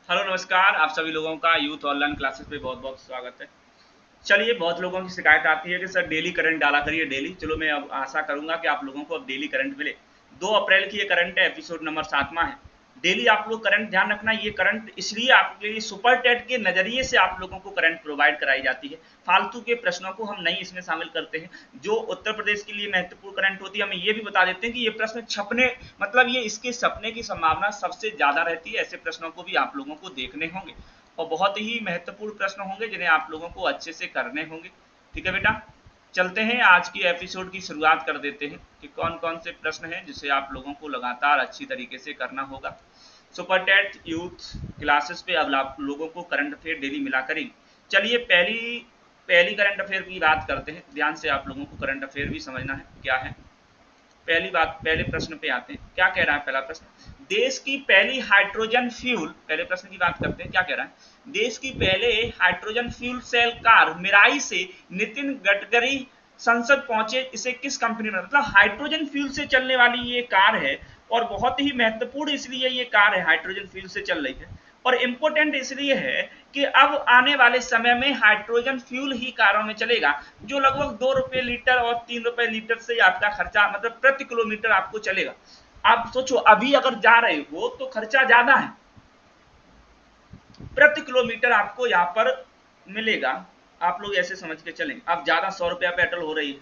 Hello नमस्कार, आप सभी लोगों का यूथ ऑनलाइन क्लासेस पे बहुत बहुत स्वागत है। चलिए, बहुत लोगों की शिकायत आती है कि सर डेली करंट डाला करिए डेली। चलो, मैं अब आशा करूंगा कि आप लोगों को अब डेली करंट मिले। 2 अप्रैल की ये करंट है, एपिसोड नंबर 7वां है। डेली आप लोग करंट ध्यान रखना, ये करंट इसलिए आपके लिए सुपर टेट के नजरिए से आप लोगों को करंट प्रोवाइड कराई जाती है। फालतू के प्रश्नों को हम नहीं इसमें शामिल करते हैं। जो उत्तर प्रदेश के लिए महत्वपूर्ण करंट होती है, हम ये भी बता देते हैं कि ये प्रश्न छपने, मतलब ये इसके छपने की संभावना सबसे ज्यादा रहती है। ऐसे प्रश्नों को भी आप लोगों को देखने होंगे और बहुत ही महत्वपूर्ण प्रश्न होंगे जिन्हें आप लोगों को अच्छे से करने होंगे। ठीक है बेटा, चलते हैं आज की एपिसोड की शुरुआत कर देते हैं कि कौन कौन से प्रश्न हैं जिसे आप लोगों को लगातार अच्छी तरीके से करना होगा। सुपर टेट यूथ क्लासेस पे अब आप लोगों को करंट अफेयर डेली मिला करेंगे। चलिए, पहली पहली करंट अफेयर की बात करते हैं। ध्यान से आप लोगों को करंट अफेयर भी समझना है क्या है। पहली बात, पहले प्रश्न पे आते हैं। क्या कह रहा है पहला प्रश्न? देश की पहली हाइड्रोजन फ्यूल, पहले प्रश्न की बात करते हैं। क्या कह रहा है? देश की पहले hydrogen fuel cell car Mirai से नितिन गडकरी संसद पहुंचे। इसे किस कंपनी में, मतलब हाइड्रोजन फ्यूल से चलने वाली ये कार है और बहुत ही महत्वपूर्ण इसलिए ये कार है, हाइड्रोजन फ्यूल से चल रही है। और इम्पोर्टेंट इसलिए है कि अब आने वाले समय में हाइड्रोजन फ्यूल ही कारों में चलेगा, जो लगभग 2 रुपये लीटर और 3 रुपये लीटर से आपका खर्चा, मतलब प्रति किलोमीटर आपको चलेगा। आप सोचो, अभी अगर जा रहे हो तो खर्चा ज्यादा है, प्रति किलोमीटर आपको यहाँ पर मिलेगा। आप लोग ऐसे समझ के चलें, अब ज्यादा 100 रुपया पेट्रोल हो रही है।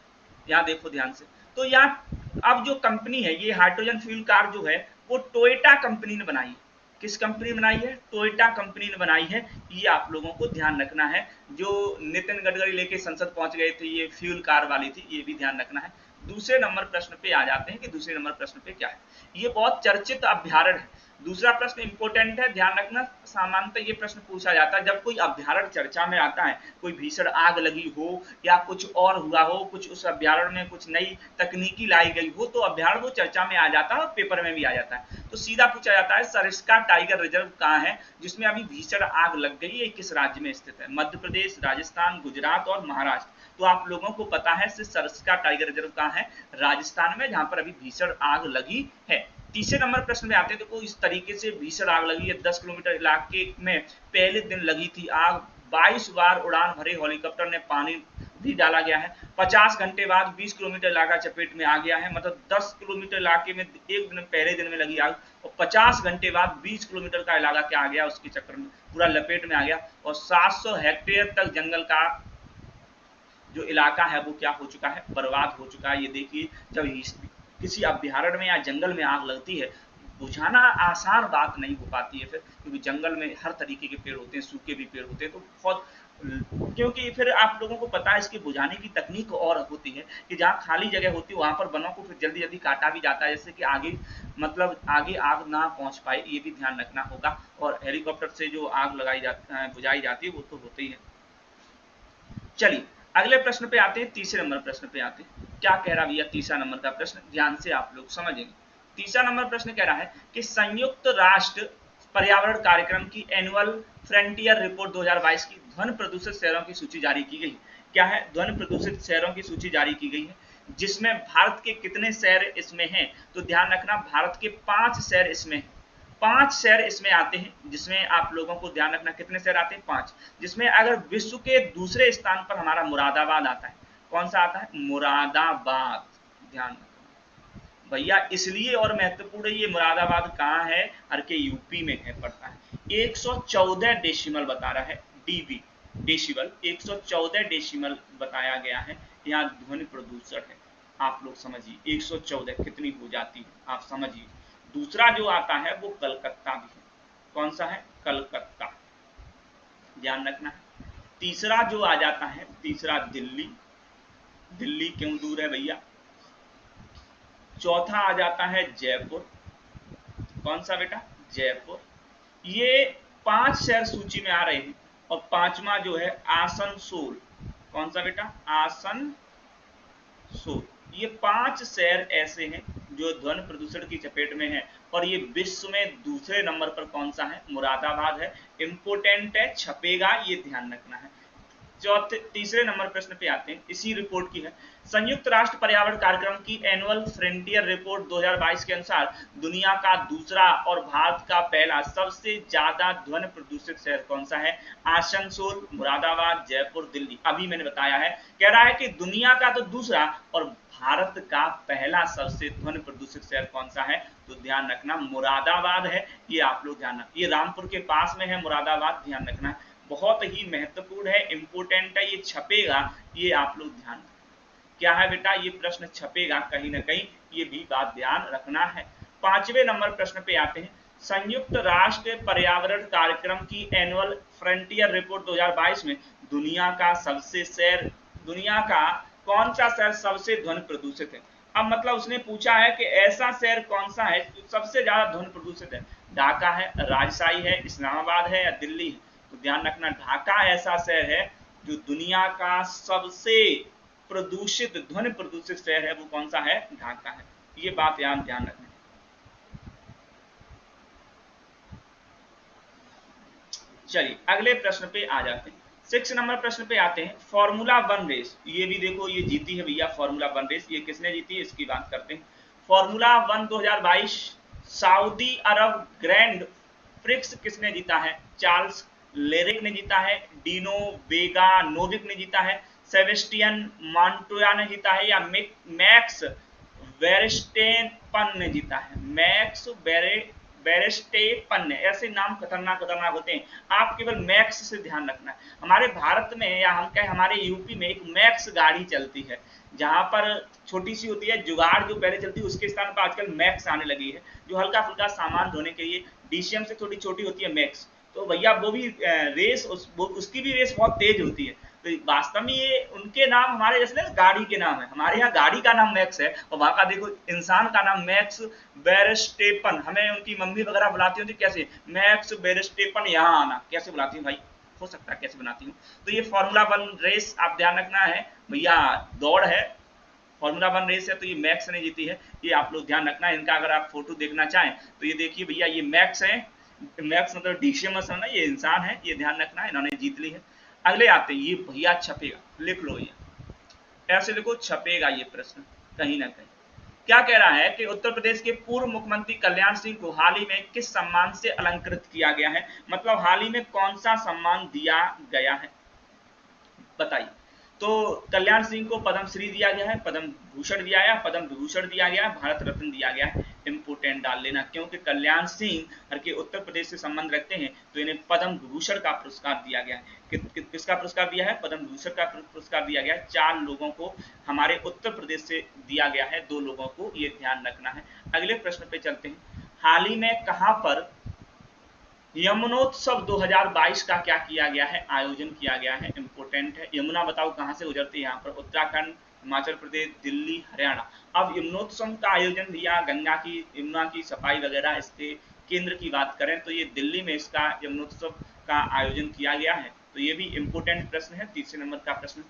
यहाँ देखो ध्यान से, तो यहाँ अब जो कंपनी है, ये हाइड्रोजन फ्यूल कार जो है वो टोयोटा कंपनी ने बनाई है। किस कंपनी ने बनाई है? टोयोटा कंपनी ने बनाई है। ये आप लोगों को ध्यान रखना है। जो नितिन गडकरी लेके संसद पहुंच गए थे, ये फ्यूल कार वाली थी, ये भी ध्यान रखना है। दूसरे नंबर प्रश्न पे आ जाते हैं कि दूसरे नंबर प्रश्न पे क्या है। ये बहुत चर्चित अभ्यारण्य है। दूसरा प्रश्न इंपॉर्टेंट है, ध्यान रखना। सामान्यतः ये प्रश्न पूछा जाता है जब कोई अभ्यारण्य चर्चा में आता है, कोई भीषण आग लगी हो या कुछ और हुआ हो, कुछ उस अभ्यारण्य में कुछ नई तकनीकी लाई गई हो, तो अभ्यारण्य वो चर्चा में आ जाता है और पेपर में भी आ जाता है। तो सीधा पूछा जाता है, सरिस्का टाइगर रिजर्व कहाँ है जिसमें अभी भीषण आग लग गई है? किस राज्य में स्थित है? मध्य प्रदेश, राजस्थान, गुजरात और महाराष्ट्र। तो आप लोगों को पता है सरिस्का टाइगर रिजर्व कहाँ है? राजस्थान में, जहां पर अभी भीषण आग लगी है। तीसरे नंबर प्रश्न में आते हैं। देखो, इस तरीके से भीषण आग लगी है, 10 किलोमीटर इलाके में पहले दिन लगी थी आग। 22 बार उड़ान भरे हेलीकॉप्टर ने पानी भी डाला गया है। 50 घंटे बाद 20 किलोमीटर इलाका चपेट में आ गया है। मतलब 10 किलोमीटर इलाके में एक दिन, पहले दिन में लगी आग, और 50 घंटे बाद 20 किलोमीटर का इलाका क्या आ गया, उसके चक्कर में पूरा लपेट में आ गया। और 700 हेक्टेयर तक जंगल का जो इलाका है वो क्या हो चुका है? बर्बाद हो चुका है। ये देखिए, जब किसी अभ्यारण्य में या जंगल में आग लगती है, बुझाना आसान बात नहीं हो पाती है फिर, क्योंकि जंगल में हर तरीके के पेड़ होते हैं, सूखे भी पेड़ होते हैं, तो बहुत, क्योंकि फिर आप लोगों को पता है इसकी बुझाने की तकनीक और होती है कि जहाँ खाली जगह होती है वहां पर वनों को फिर जल्दी जल्दी काटा भी जाता है, जैसे कि आगे, मतलब आगे आग ना पहुंच पाए, ये भी ध्यान रखना होगा। और हेलीकॉप्टर से जो आग बुझाई जाती है वो तो होती है। चलिए, अगले प्रश्न पे आते हैं। तीसरे नंबर प्रश्न पे आते हैं। क्या कह रहा भैया तीसरा नंबर का प्रश्न? ध्यान से आप लोग समझेंगे। तीसरा नंबर प्रश्न कह रहा है कि संयुक्त राष्ट्र पर्यावरण कार्यक्रम की एनुअल फ्रंटियर रिपोर्ट 2022 की ध्वनि प्रदूषित शहरों की सूची जारी की गई। क्या है? ध्वनि प्रदूषित शहरों की सूची जारी की गई है, जिसमें भारत के कितने शहर इसमें हैं? तो ध्यान रखना, भारत के 5 शहर इसमें हैं। 5 शहर इसमें आते हैं, जिसमें आप लोगों को ध्यान रखना कितने शहर आते हैं? 5। जिसमें अगर विश्व के दूसरे स्थान पर हमारा मुरादाबाद आता है। कौन सा आता है? मुरादाबाद। ध्यान रखना भैया, इसलिए और महत्वपूर्ण ये मुरादाबाद कहाँ है? हर के यूपी में है, पड़ता है। 114 डेसिमल बता रहा है, डीबी डेसिबल, 114 डेसिमल बताया गया है यहाँ ध्वनि प्रदूषण है। आप लोग समझिए 114 कितनी हो जाती है, आप समझिए। दूसरा जो आता है वो कलकत्ता भी है। कौन सा है? कलकत्ता, ध्यान रखना है। तीसरा जो आ जाता है, तीसरा दिल्ली। दिल्ली क्यों दूर है भैया? चौथा आ जाता है जयपुर। कौन सा बेटा? जयपुर। ये 5 शहर सूची में आ रहे हैं। और पांचवा जो है आसनसोल। कौन सा बेटा? आसनसोल। ये 5 शहर ऐसे हैं जो ध्वनि प्रदूषण की चपेट में है। और ये विश्व में दूसरे नंबर पर कौन सा है? मुरादाबाद है। इंपोर्टेंट है, छपेगा, ये ध्यान रखना है। तीसरे नंबर प्रश्न पे आते हैं, इसी रिपोर्ट की है। संयुक्त राष्ट्र पर्यावरण कार्यक्रम की एनुअल फ्रंटियर रिपोर्ट 2022 के अनुसार दुनिया का दूसरा और भारत का पहला सबसे ज्यादा ध्वनि प्रदूषित शहर कौन सा है? आसनसोल, मुरादाबाद, जयपुर, दिल्ली। अभी मैंने बताया है, कह रहा है कि दुनिया का तो दूसरा और भारत का पहला सबसे ध्वनि प्रदूषित शहर कौन सा है? तो ध्यान रखना मुरादाबाद है। ये आप लोग ध्यान रखना, ये रामपुर के पास में है मुरादाबाद, ध्यान रखना, बहुत ही महत्वपूर्ण है, इंपोर्टेंट है, ये छपेगा, ये आप लोग ध्यान। क्या है बेटा? ये प्रश्न छपेगा कहीं ना कहीं, ये भी बात ध्यान रखना है। पांचवें नंबर प्रश्न पे आते हैं, संयुक्त राष्ट्र पर्यावरण कार्यक्रम की एनुअल फ्रंटियर रिपोर्ट 2022 में दुनिया का दुनिया का कौन सा शहर सबसे ध्वनि प्रदूषित है? अब मतलब उसने पूछा है कि ऐसा शहर कौन सा है जो सबसे ज्यादा ध्वनि प्रदूषित है। ढाका है, राजशाही है, इस्लामाबाद है या दिल्ली है? तो ध्यान रखना, ढाका ऐसा शहर है जो दुनिया का सबसे प्रदूषित, ध्वनि प्रदूषित शहर है, वो कौन सा है? ढाका है। ये बात ध्यान रखना। चलिए अगले प्रश्न पे आ जाते हैं, 6 नंबर प्रश्न पे आते हैं, फॉर्मूला 1 रेस। ये भी देखो, ये जीती है भैया फॉर्मूला 1 रेस, ये किसने जीती है इसकी बात करते हैं। फॉर्मूला 1 2022 सऊदी अरब ग्रैंड प्रिक्स किसने जीता है? चार्ल्स लेरिक ने जीता है, डिनो बेगानोविक ने जीता है, सेबेस्टियन मॉन्टोया ने जीता है, या मैक्स वेरस्टेपन ने जीता है? मैक्स बेरेस्टेपन ने, ऐसे नाम खतरनाक खतरनाक होते हैं, आप केवल मैक्स से ध्यान रखना है। हमारे भारत में या हम कहें हमारे यूपी में एक मैक्स गाड़ी चलती है, जहां पर छोटी सी होती है, जुगाड़ जो पहले चलती है उसके स्थान पर आजकल मैक्स आने लगी है, जो हल्का फुल्का सामान ढोने के लिए। डीसीएम से थोड़ी छोटी होती है मैक्स, तो भैया वो भी रेस उसकी भी रेस बहुत तेज होती है। तो वास्तव में ये उनके नाम हमारे जैसे गाड़ी के नाम है, हमारे यहाँ गाड़ी का नाम मैक्स है और वहां का देखो इंसान का नाम मैक्स बेरस्टेपन। हमें उनकी मम्मी वगैरह बुलाती होती कैसे? मैक्स बेरस्टेपन, यहाँ आना, कैसे बुलाती हूँ भाई? हो सकता है कैसे बनाती हूँ। तो ये फॉर्मूला 1 रेस आप ध्यान रखना है भैया, दौड़ है, फॉर्मूला 1 रेस है, तो ये मैक्स ने जीती है, ये आप लोग ध्यान रखना है। इनका अगर आप फोटो देखना चाहें तो ये देखिए भैया, ये मैक्स है, मैक्स मतलब डीसीएमएस है ना, ये इंसान है, ये ध्यान रखना है, इन्होंने जीत ली है। अगले आते हैं, ये भैया छपेगा, लिख लो ये, ऐसे देखो छपेगा ये प्रश्न कहीं ना कहीं। क्या कह रहा है कि उत्तर प्रदेश के पूर्व मुख्यमंत्री कल्याण सिंह को हाल ही में किस सम्मान से अलंकृत किया गया है? मतलब हाल ही में कौन सा सम्मान दिया गया है, बताइए। तो कल्याण सिंह को पद्मश्री दिया गया है, पद्म भूषण दिया गया, पद्म विभूषण दिया गया, भारत रत्न दिया गया है। इंपोर्टेंट डाल लेना, क्योंकि कल्याण सिंह के उत्तर प्रदेश से संबंध रखते हैं, तो इन्हें पद्म विभूषण का पुरस्कार दिया गया है। किसका पुरस्कार दिया है? पद्म विभूषण का पुरस्कार दिया गया है। 4 लोगों को हमारे उत्तर प्रदेश से दिया गया है, 2 लोगों को, ये ध्यान रखना है। अगले प्रश्न पे चलते हैं, हाल ही में कहां पर यमुनोत्सव 2022 का क्या किया गया है? आयोजन किया गया है। इंपोर्टेंट है, यमुना बताओ कहां से गुजरती है? यहाँ पर उत्तराखंड, हिमाचल प्रदेश, दिल्ली, हरियाणा। अब यमुनोत्सव का आयोजन दिया, गंगा की यमुना की सफाई वगैरह, इसके केंद्र की बात करें तो ये दिल्ली में इसका यमुनोत्सव का आयोजन किया गया है। तो ये भी इंपोर्टेंट प्रश्न है, तीसरे नंबर का प्रश्न,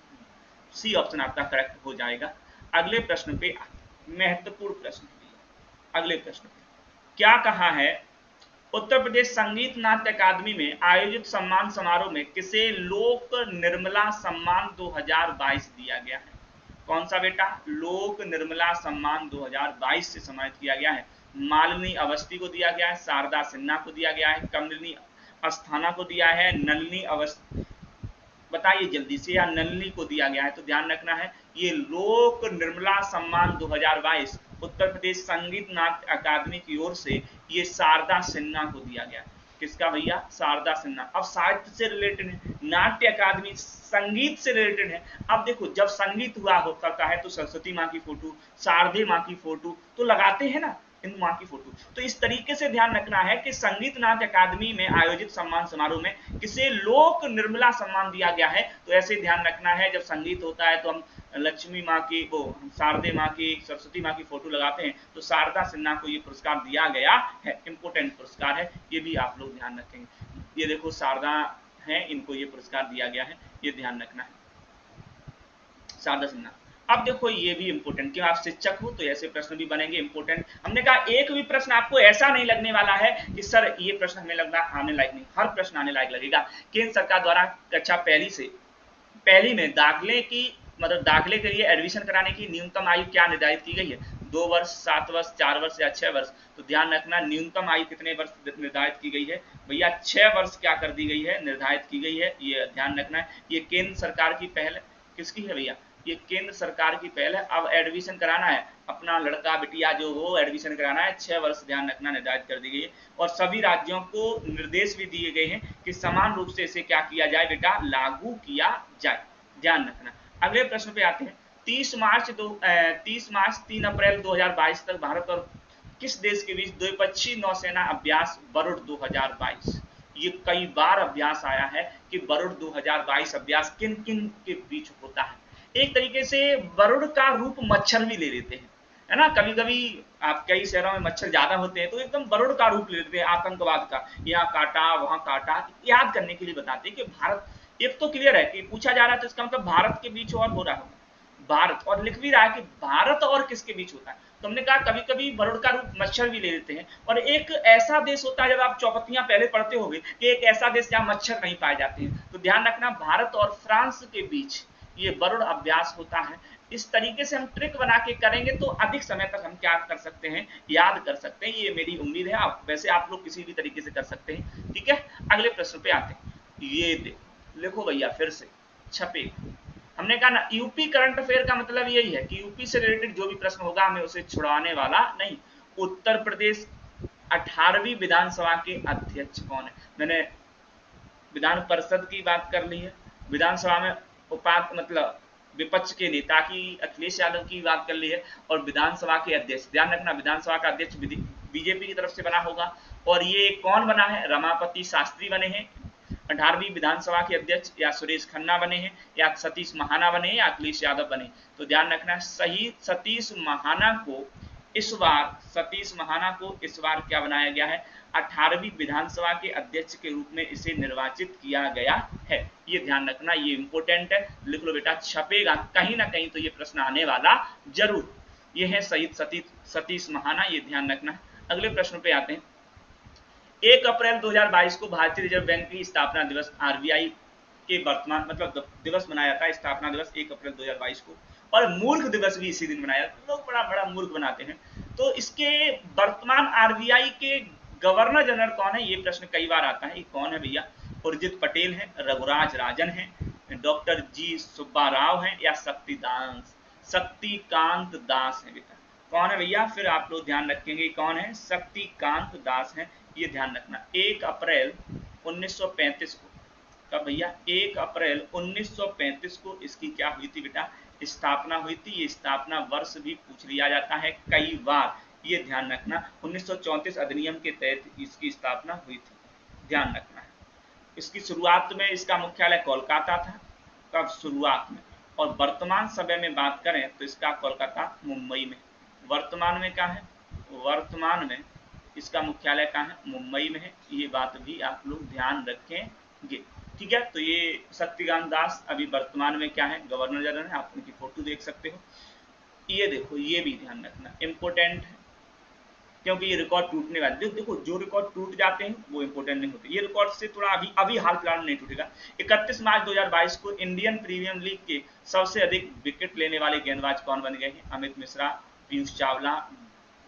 सी ऑप्शन आपका करेक्ट हो जाएगा। अगले प्रश्न पे, महत्वपूर्ण प्रश्न, अगले प्रश्न पे क्या कहा है? उत्तर प्रदेश संगीत नाट्य अकादमी में आयोजित सम्मान समारोह में किसे लोक निर्मला सम्मान 2022 दिया गया है? कौन सा बेटा? लोक निर्मला सम्मान 2022 से सम्मानित किया गया है। मालिनी अवस्थी को दिया गया है, शारदा सिन्हा को दिया गया है, कमलिनी अस्थाना को दिया है, नलिनी अवस्थी, बताइए जल्दी से, या नलिनी को दिया गया है? तो ध्यान रखना है, ये लोक निर्मला सम्मान 2022 उत्तर प्रदेश संगीत नाट्य अकादमी की ओर से ये शारदा सिन्हा को दिया गया। किसका भैया? शारदा सिन्हा। अब साहित्य से रिलेटेड है, नाट्य अकादमी संगीत से रिलेटेड है। अब देखो, जब संगीत हुआ होता है तो सरस्वती माँ की फोटो, शारदे माँ की फोटो तो लगाते हैं ना, इन माँ की फोटो। तो इस तरीके से ध्यान रखना है कि संगीत नाट्य अकादमी में आयोजित सम्मान समारोह में किसे लोक निर्मला सम्मान दिया गया है। तो ऐसे ध्यान रखना है, जब संगीत होता है तो हम लक्ष्मी माँ की, वो शारदे माँ की, सरस्वती माँ की फोटो लगाते हैं, तो शारदा सिन्हा को ये पुरस्कार दिया गया है। इंपोर्टेंट पुरस्कार है, ये भी आप लोग ध्यान रखेंगे। ये देखो शारदा है, इनको ये पुरस्कार दिया गया है, ये ध्यान रखना है, शारदा सिन्हा। अब देखो ये भी इंपोर्टेंट, क्यों? आप शिक्षक हो तो ऐसे प्रश्न भी बनेंगे इंपोर्टेंट। हमने कहा एक भी प्रश्न आपको ऐसा नहीं लगने वाला है कि सर ये प्रश्न हमें लग रहा आने लायक नहीं, हर प्रश्न आने लायक लगेगा। केंद्र सरकार द्वारा कक्षा पहली में दाखिले की मतलब दाखिले के लिए एडमिशन कराने की न्यूनतम आयु क्या निर्धारित की गई है? 2 वर्ष, 7 वर्ष, 4 वर्ष या 6 वर्ष? तो ध्यान रखना न्यूनतम आयु कितने वर्ष निर्धारित की गई है भैया? 6 वर्ष क्या कर दी गई है, निर्धारित की गई है। ये ध्यान रखना है। ये केंद्र सरकार की पहल किसकी है भैया? ये केंद्र सरकार की पहल है। अब एडमिशन कराना है अपना लड़का बिटिया जो हो, एडमिशन कराना है 6 वर्ष ध्यान रखना निर्धारित कर दी गई है। और सभी राज्यों को निर्देश भी दिए गए हैं कि समान रूप से इसे क्या किया जाए बेटा, लागू किया जाए। ध्यान रखना। अगले प्रश्न पे आते हैं। 30 मार्च 3 अप्रैल 2022 तक भारत और किस देश के बीच द्विपक्षीय नौसेना अभ्यास वरुण 2022? ये कई बार अभ्यास आया है कि वरुण 2022 अभ्यास किन किन के बीच होता है। एक तरीके से वरुण का रूप मच्छर भी ले लेते हैं, है ना। कभी कभी आप कई शहरों में मच्छर ज्यादा होते हैं तो एकदम वरुण का रूप ले लेते हैं आतंकवाद का, यहाँ काटा वहां काटा। याद करने के लिए बताते हैं कि भारत, एक तो क्लियर है कि पूछा जा रहा है तो इसका मतलब भारत के बीच और हो रहा होगा भारत, और लिख भी रहा है कि भारत और किसके बीच होता है। तो हमने कहा कभी कभी वरुण का रूप मच्छर भी ले लेते हैं। और एक ऐसा देश होता है, जब आप चौपत्तियां पहले पढ़ते होंगे, कि एक ऐसा देश जहां मच्छर नहीं पाए जाते हैं। तो ध्यान रखना भारत और फ्रांस के बीच ये वरुण अभ्यास होता है। इस तरीके से हम ट्रिक बना के करेंगे तो अधिक समय तक हम क्या कर सकते हैं, याद कर सकते हैं। ये मेरी उम्मीद है। आप वैसे आप लोग किसी भी तरीके से कर सकते हैं, ठीक है। अगले प्रश्न पे आते हैं। ये लिखो भैया फिर से छपे। हमने कहा ना यूपी करंट अफेयर का मतलब यही है कि यूपी से रिलेटेड जो भी प्रश्न होगा हमें उसे छुड़ाने वाला नहीं। उत्तर प्रदेश 18वीं विधानसभा के अध्यक्ष कौन है? मैंने विधान परिषद की बात कर ली है, विधानसभा में उपाध्यक्ष मतलब विपक्ष के नेता की अखिलेश यादव की बात कर ली है, और विधानसभा के अध्यक्ष, ध्यान रखना विधानसभा का अध्यक्ष बीजेपी की तरफ से बना होगा। और ये कौन बना है? रमापति शास्त्री बने हैं 18वीं विधानसभा के अध्यक्ष, या सुरेश खन्ना बने हैं, या सतीश महाना बने हैं, या अखिलेश यादव बने। तो ध्यान रखना सही सतीश महाना को इस बार क्या बनाया गया है? 18वीं विधानसभा के अध्यक्ष के रूप में इसे निर्वाचित किया गया है। ये ध्यान रखना, ये इंपोर्टेंट है। लिख लो बेटा, छपेगा कहीं ना कहीं तो ये प्रश्न आने वाला जरूर। ये है शहीद सतीश महाना, ये ध्यान रखना। अगले प्रश्न पे आते हैं। 1 अप्रैल 2022 को भारतीय रिजर्व बैंक की स्थापना दिवस, आरबीआई के वर्तमान मतलब दिवस मनाया जाता है, स्थापना दिवस 1 अप्रैल 2022 को। और मूर्ख दिवस भी इसी दिन मनाया जाता है। लोग बड़ा बड़ा मूर्ख बनाते हैं। तो इसके वर्तमान आरबीआई के गवर्नर जनरल कौन है? ये प्रश्न कई बार आता है। ये कौन है भैया? उर्जित पटेल है, रघुराज राजन है, डॉक्टर जी सुब्बा राव है, या शक्तिकांत दास है। बेटा कौन है भैया? फिर आप लोग ध्यान रखेंगे कौन है? शक्तिकांत दास है। ये ध्यान रखना। 1 अप्रैल 1935 को, कब भैया? 1 अप्रैल 1935 को इसकी क्या हुई थी बेटा? स्थापना हुई थी। ये स्थापना वर्ष भी पूछ लिया जाता है कई बार, ये ध्यान रखना। 1934 अधिनियम के तहत इसकी स्थापना हुई थी, ध्यान रखना है। इसकी शुरुआत में इसका मुख्यालय कोलकाता था, कब? शुरुआत में। और वर्तमान समय में बात करें तो इसका कोलकाता मुंबई में। वर्तमान में क्या है? वर्तमान में इसका मुख्यालय कहाँ है? मुंबई में है। ये बात भी आप लोग ध्यान रखेंगे, ठीक है। तो ये शक्तिकांत दास अभी वर्तमान में क्या है? गवर्नर जनरल है। आप उनकी फोटो देख सकते हो। ये देखो, ये भी ध्यान रखना, इंपोर्टेंट है, क्योंकि ये रिकॉर्ड टूटने वाले। देखो जो रिकॉर्ड टूट जाते हैं वो इंपोर्टेंट नहीं होते। ये रिकॉर्ड से थोड़ा अभी हाल फिलहाल नहीं टूटेगा। 31 मार्च 2022 को इंडियन प्रीमियर लीग के सबसे अधिक विकेट लेने वाले गेंदबाज कौन बन गए हैं? अमित मिश्रा, पीयूष चावला,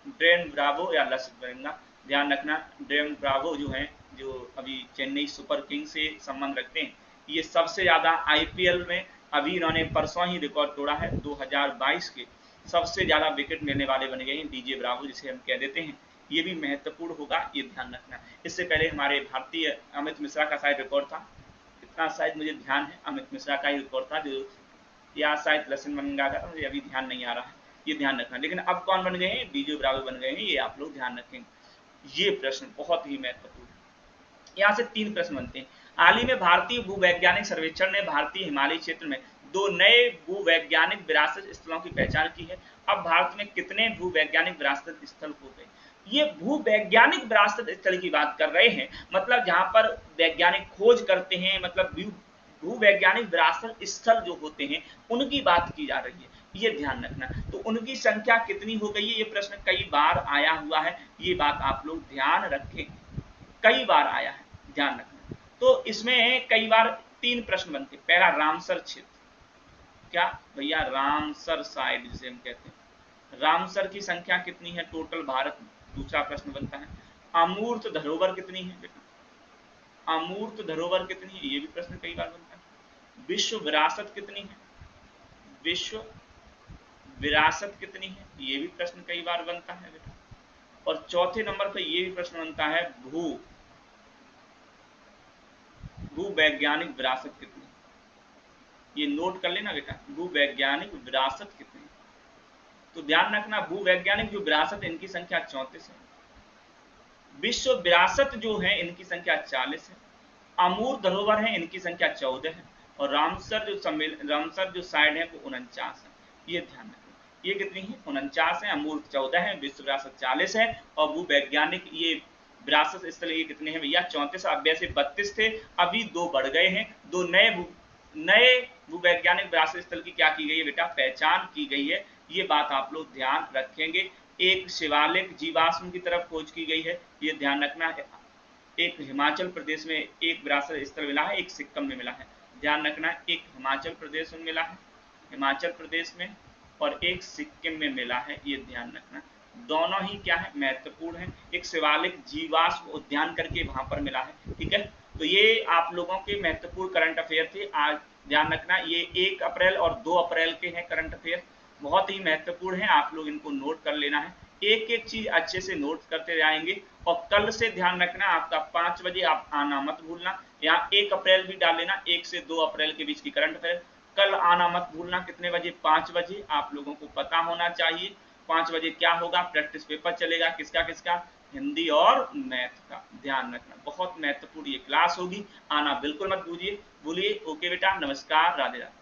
ड्रेन ब्रावो, या लसित मलिंगा। ध्यान रखना ड्रेन ब्रावो जो है, जो अभी चेन्नई सुपर किंग से संबंध रखते हैं, ये सबसे ज्यादा आईपीएल में अभी इन्होंने परसों ही रिकॉर्ड तोड़ा है। 2022 के सबसे ज्यादा विकेट लेने वाले बन गए हैं डीजे ब्रावो, जिसे हम कह देते हैं। ये भी महत्वपूर्ण होगा, ये ध्यान रखना। इससे पहले हमारे भारतीय अमित मिश्रा का शायद रिकॉर्ड था, इतना शायद मुझे ध्यान है, अमित मिश्रा का ही रिकॉर्ड था, जो या शायद लसित मलिंगा का, मुझे अभी ध्यान नहीं आ रहा है, ये ध्यान रखना। लेकिन अब कौन बन गए हैं? डीजे ब्रावो बन गए हैं, ये आप लोग ध्यान रखेंगे। ये प्रश्न बहुत ही महत्वपूर्ण है। यहाँ से 3 प्रश्न बनते हैं। हाल ही में भारतीय भूवैज्ञानिक सर्वेक्षण ने भारतीय हिमालयी क्षेत्र में 2 नए भूवैज्ञानिक विरासत स्थलों की पहचान की है। अब भारत में कितने भूवैज्ञानिक विरासत स्थल हो गए? ये भूवैज्ञानिक विरासत स्थल की बात कर रहे हैं, मतलब जहां पर वैज्ञानिक खोज करते हैं, मतलब भूवैज्ञानिक विरासत स्थल जो होते हैं उनकी बात की जा रही है, ये ध्यान रखना। तो उनकी संख्या कितनी हो गई है? ये प्रश्न कई बार आया हुआ है, ये बात आप लोग ध्यान रखें, कई बार आया है, ध्यान रखना। तो इसमें कई बार 3 प्रश्न बनते। पहला रामसर क्षेत्र, क्या भैया रामसर साइड जिसे हम कहते हैं, रामसर की संख्या कितनी है टोटल भारत में, दूसरा प्रश्न बनता है। अमूर्त धरोहर कितनी है बेटा, अमूर्त धरोहर कितनी है, ये भी प्रश्न कई बार बनता है। विश्व विरासत कितनी है, विश्व विरासत कितनी है, ये भी प्रश्न कई बार बनता है बेटा। और चौथे नंबर पर ये भी प्रश्न बनता है भूवैज्ञानिक विरासत कितनी, ये नोट कर लेना बेटा, भूवैज्ञानिक विरासत कितनी। तो ध्यान रखना भूवैज्ञानिक जो विरासत है इनकी संख्या 34 है, विश्व विरासत जो है इनकी संख्या 40 है, अमूर्त धरोहर है इनकी संख्या 14 है, और रामसर जो साइड है वो 49 है। ये ध्यान रखना, ये कितनी है 49 है, अमूर्त 14 है, विश्व विरासत 40 है, और भूवैज्ञानिक ये विरासत स्थल ये कितने हैं भैया 34। अब वैसे 32 थे, अभी 2 बढ़ गए हैं, 2 नए भूवैज्ञानिक विरासत स्थल की क्या की गई है बेटा, पहचान की गई है। ये बात आप लोग ध्यान रखेंगे। एक शिवालिक जीवाश्म की तरफ खोज की गई है, ये ध्यान रखना है। एक हिमाचल प्रदेश में एक विरासत स्थल मिला है, एक सिक्किम में मिला है, ध्यान रखना। एक हिमाचल प्रदेश में मिला है, हिमाचल प्रदेश में, और एक सिक्किम में मिला है, ये ध्यान रखना। दोनों ही क्या है महत्वपूर्ण है। एक शिवालिक जीवाश्म उद्यान करके वहां पर मिला है, ठीक है। तो ये आप लोगों के महत्वपूर्ण करंट अफेयर थे आज, ध्यान रखना। ये 1 अप्रैल और 2 अप्रैल के हैं करंट अफेयर, बहुत ही महत्वपूर्ण है, आप लोग इनको नोट कर लेना है। एक एक चीज अच्छे से नोट करते जाएंगे। और कल से ध्यान रखना आपका 5 बजे आप आना मत भूलना, यहाँ 1 अप्रैल भी डाल लेना, 1 से 2 अप्रैल के बीच की करंट अफेयर। कल आना मत भूलना, कितने बजे, 5 बजे। आप लोगों को पता होना चाहिए 5 बजे क्या होगा, प्रैक्टिस पेपर चलेगा, किसका किसका, हिंदी और मैथ का, ध्यान रखना। बहुत महत्वपूर्ण ये क्लास होगी, आना बिल्कुल मत भूलिए। ओके बेटा, नमस्कार, राधे राधे।